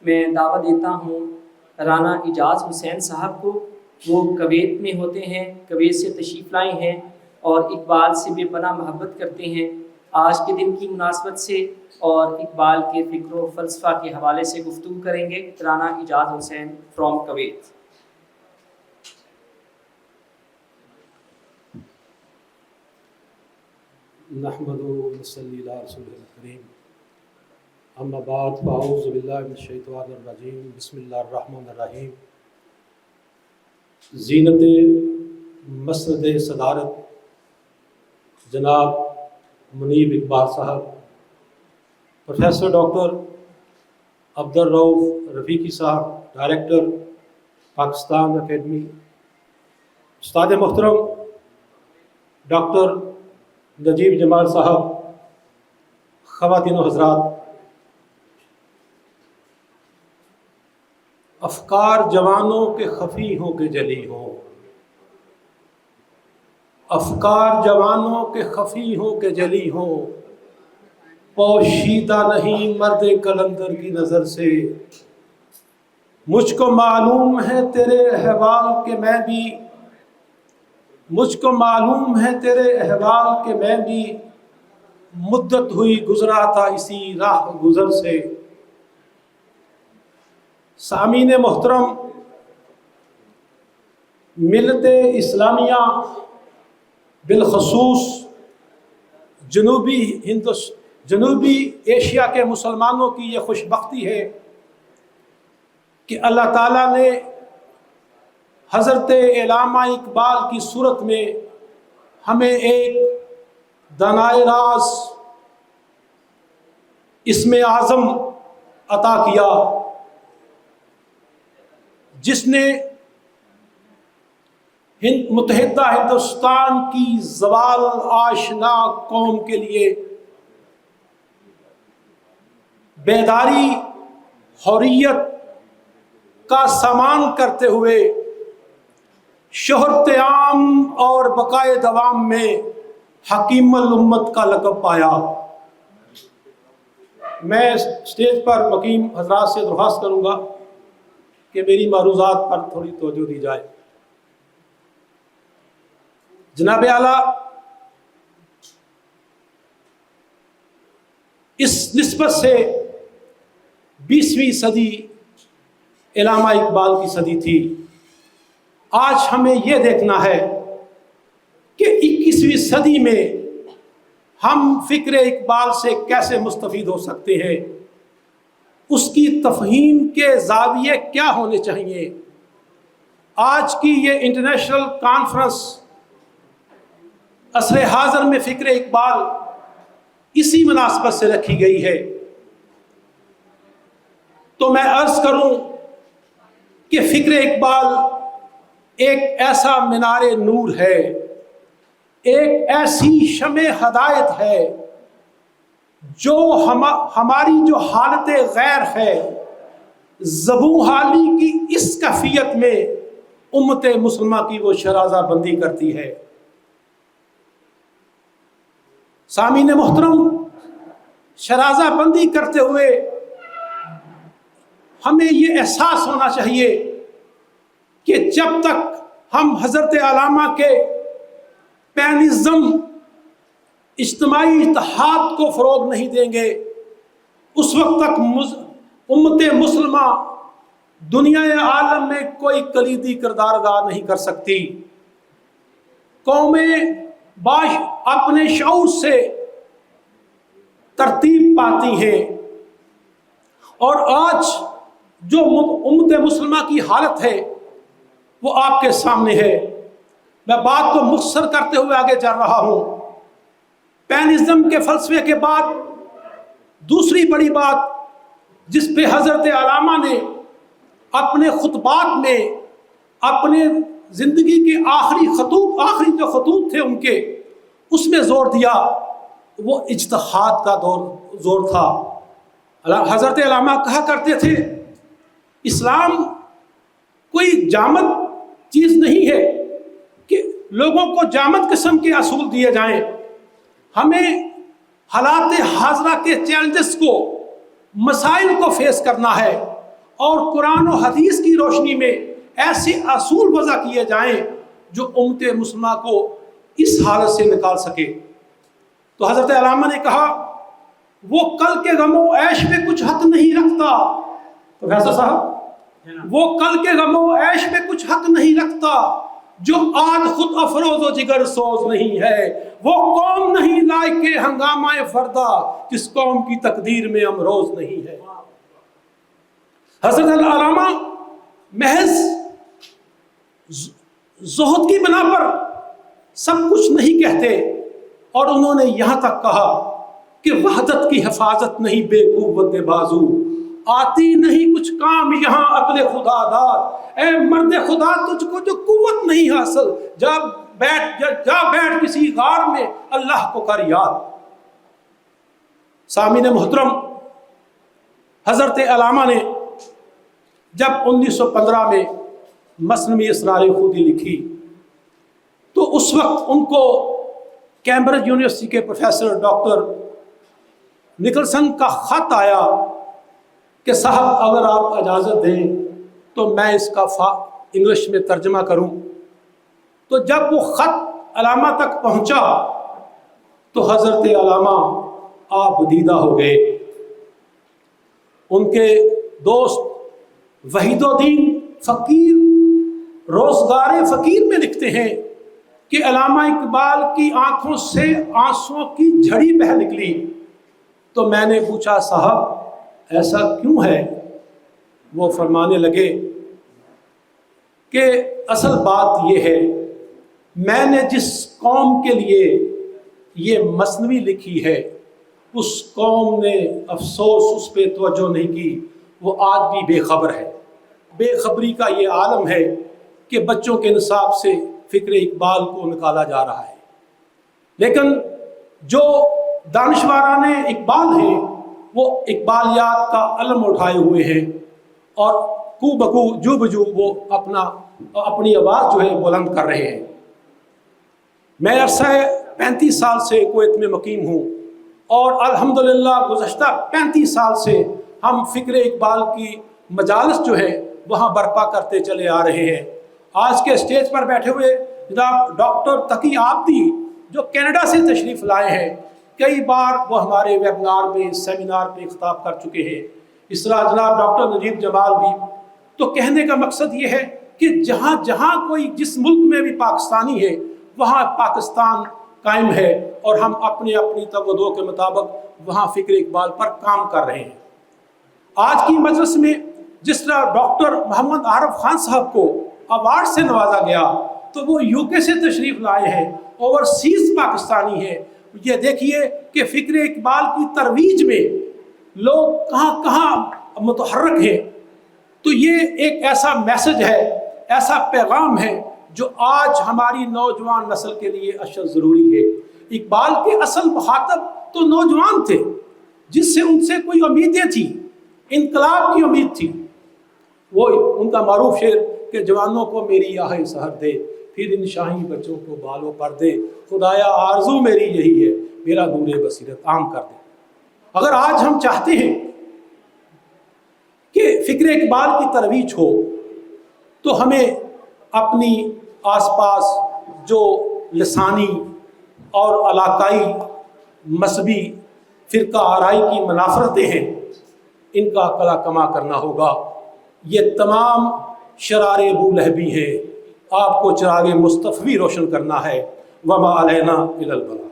میں دعوت دیتا ہوں رانا اعجاز حسین صاحب کو۔ وہ کویت میں ہوتے ہیں، کویت سے تشریف لائے ہیں اور اقبال سے بے پناہ محبت کرتے ہیں۔ آج کے دن کی مناسبت سے اور اقبال کے فکر و فلسفہ کے حوالے سے گفتگو کریں گے رانا اعجاز حسین فرام کویت۔ نحمدہ و نصلی علی رسولہ الکریم، اما بعد فاعوذ باللہ من الشیطان الرجیم، بسم اللہ الرحمن الرحیم۔ زینت مسند صدارت جناب منیب اقبال صاحب، پروفیسر ڈاکٹر عبدالرؤف رفیقی صاحب، ڈائریکٹر پاکستان اکیڈمی، استاد محترم ڈاکٹر نجیب جمال صاحب، خواتین و حضرات، افکار جوانوں کے خفی ہوں کہ جلی ہوں، افکار جوانوں کے خفی ہوں کہ جلی ہوں، پوشیدہ نہیں مرد قلندر کی نظر سے۔ مجھ کو معلوم ہے تیرے احوال کہ میں بھی، مجھ کو معلوم ہے تیرے احوال کہ میں بھی مدت ہوئی گزرا تھا اسی راہ گزر سے۔ سامعین محترم، ملت اسلامیہ بالخصوص جنوبی ایشیا کے مسلمانوں کی یہ خوش بختی ہے کہ اللہ تعالیٰ نے حضرت علامہ اقبال کی صورت میں ہمیں ایک دانائے راز اسم اعظم عطا کیا، جس نے متحدہ ہندوستان کی زوال آشنا قوم کے لیے بیداری، حریت کا سامان کرتے ہوئے شہرت عام اور بقائے دوام میں حکیم الامت کا لقب پایا۔ میں اسٹیج پر مقیم حضرات سے درخواست کروں گا کہ میری معروضات پر تھوڑی توجہ دی جائے۔ جناب اعلیٰ، اس نسبت سے 20ویں صدی علامہ اقبال کی صدی تھی۔ آج ہمیں یہ دیکھنا ہے کہ 21ویں صدی میں ہم فکر اقبال سے کیسے مستفید ہو سکتے ہیں، اس کی تفہیم کے زاویے کیا ہونے چاہیے۔ آج کی یہ انٹرنیشنل کانفرنس عصر حاضر میں فکر اقبال اسی مناسبت سے رکھی گئی ہے۔ تو میں عرض کروں کہ فکر اقبال ایک ایسا مینار نور ہے، ایک ایسی شمع ہدایت ہے جو ہماری جو حالت غیر ہے، زبوں حالی کی اس کیفیت میں امت مسلمہ کی وہ شرازہ بندی کرتی ہے۔ سامعین محترم، شرازہ بندی کرتے ہوئے ہمیں یہ احساس ہونا چاہیے کہ جب تک ہم حضرت علامہ کے پینزم اجتماعی اتحاد کو فروغ نہیں دیں گے، اس وقت تک امت مسلمہ دنیا عالم میں کوئی کلیدی کردار ادا نہیں کر سکتی۔ قومیں اپنے شعور سے ترتیب پاتی ہیں، اور آج جو امت مسلمہ کی حالت ہے وہ آپ کے سامنے ہے۔ میں بات کو مختصر کرتے ہوئے آگے چل رہا ہوں۔ پینزم کے فلسفے کے بعد دوسری بڑی بات جس پہ حضرت علامہ نے اپنے خطبات میں، اپنے زندگی کے آخری جو خطوط تھے ان کے، اس میں زور دیا، وہ اجتہاد کا زور تھا۔ حضرت علامہ کہا کرتے تھے اسلام کوئی جامد چیز نہیں ہے کہ لوگوں کو جامد قسم کے اصول دیے جائیں، ہمیں حالات حاضرہ کے چیلنجز کو، مسائل کو فیس کرنا ہے، اور قرآن و حدیث کی روشنی میں ایسے اصول وضع کیے جائیں جو امت مسلمہ کو اس حالت سے نکال سکے۔ تو حضرت علامہ نے کہا وہ کل کے غم و عیش پہ کچھ حق نہیں رکھتا، پروفیسر صاحب، وہ کل کے غم و عیش پہ کچھ حق نہیں رکھتا جو آج خود افروز و جگر سوز نہیں ہے، وہ قوم نہیں لائق ہنگامہ فردا جس قوم کی تقدیر میں امروز نہیں ہے۔ حضرت علامہ محض زہد کی بنا پر سب کچھ نہیں کہتے، اور انہوں نے یہاں تک کہا کہ وحدت کی حفاظت نہیں بے قوت بازو، آتی نہیں کچھ کام یہاں عقل خدا دار، اے مرد خدا تجھ کو جو قوت نہیں حاصل، جا بیٹھ کسی غار میں اللہ کو کر یاد۔ سامعین محترم، حضرت علامہ نے جب 1915 میں مثنوی اسرار خودی لکھی تو اس وقت ان کو کیمبرج یونیورسٹی کے پروفیسر ڈاکٹر نکلسن کا خط آیا کہ صاحب اگر آپ اجازت دیں تو میں اس کا انگلش میں ترجمہ کروں۔ تو جب وہ خط علامہ تک پہنچا تو حضرت علامہ آپ دیدہ ہو گئے۔ ان کے دوست وحید الدین فقیر روزگار فقیر میں لکھتے ہیں کہ علامہ اقبال کی آنکھوں سے آنسوؤں کی جھڑی بہہ نکلی۔ تو میں نے پوچھا صاحب ایسا کیوں ہے؟ وہ فرمانے لگے کہ اصل بات یہ ہے، میں نے جس قوم کے لیے یہ مثنوی لکھی ہے اس قوم نے افسوس اس پہ توجہ نہیں کی، وہ آج بھی بے خبر ہے۔ بے خبری کا یہ عالم ہے کہ بچوں کے نصاب سے فکر اقبال کو نکالا جا رہا ہے، لیکن جو دانشوران اقبال ہیں وہ اقبالیات کا علم اٹھائے ہوئے ہیں اور کو بکو جو بجو وہ اپنی آواز جو ہے بلند کر رہے ہیں۔ میں عرصہ 35 سال سے کویت میں مقیم ہوں اور الحمدللہ گزشتہ 35 سال سے ہم فکر اقبال کی مجالس جو ہے وہاں برپا کرتے چلے آ رہے ہیں۔ آج کے اسٹیج پر بیٹھے ہوئے جناب ڈاکٹر تقی آبدی جو کینیڈا سے تشریف لائے ہیں، کئی بار وہ ہمارے ویبنار میں سیمینار پہ خطاب کر چکے ہیں، اس طرح جناب ڈاکٹر نجیب جمال بھی۔ تو کہنے کا مقصد یہ ہے کہ جہاں جہاں کوئی جس ملک میں بھی پاکستانی ہے وہاں پاکستان قائم ہے اور ہم اپنی تگ و دو کے مطابق وہاں فکر اقبال پر کام کر رہے ہیں۔ آج کی مجلس میں جس طرح ڈاکٹر محمد عارف خان صاحب کو ایوارڈ سے نوازا گیا تو وہ UK سے تشریف لائے ہیں، اوورسیز پاکستانی ہیں۔ یہ دیکھیے کہ فکر اقبال کی ترویج میں لوگ کہاں کہاں متحرک ہیں۔ تو یہ ایک ایسا میسج ہے، ایسا پیغام ہے جو آج ہماری نوجوان نسل کے لیے اشد ضروری ہے۔ اقبال کے اصل مخاطب تو نوجوان تھے جس سے ان سے کوئی امیدیں تھیں، انقلاب کی امید تھی۔ وہ ان کا معروف شعر کہ جوانوں کو میری آہ سحر دے، پھر ان شاہی بچوں کو بالوں پر دے، خدایا آرزو میری یہی ہے، میرا نور بصیرت عام کر دے۔ اگر آج ہم چاہتے ہیں کہ فکر اقبال کی ترویج ہو تو ہمیں اپنی آس پاس جو لسانی اور علاقائی مذہبی فرقہ آرائی کی منافرتیں ہیں ان کا قلع کما کرنا ہوگا۔ یہ تمام شرار ابو لہبی ہیں، آپ کو چراغ مصطفی روشن کرنا ہے۔ وما علینا الا البلاغ۔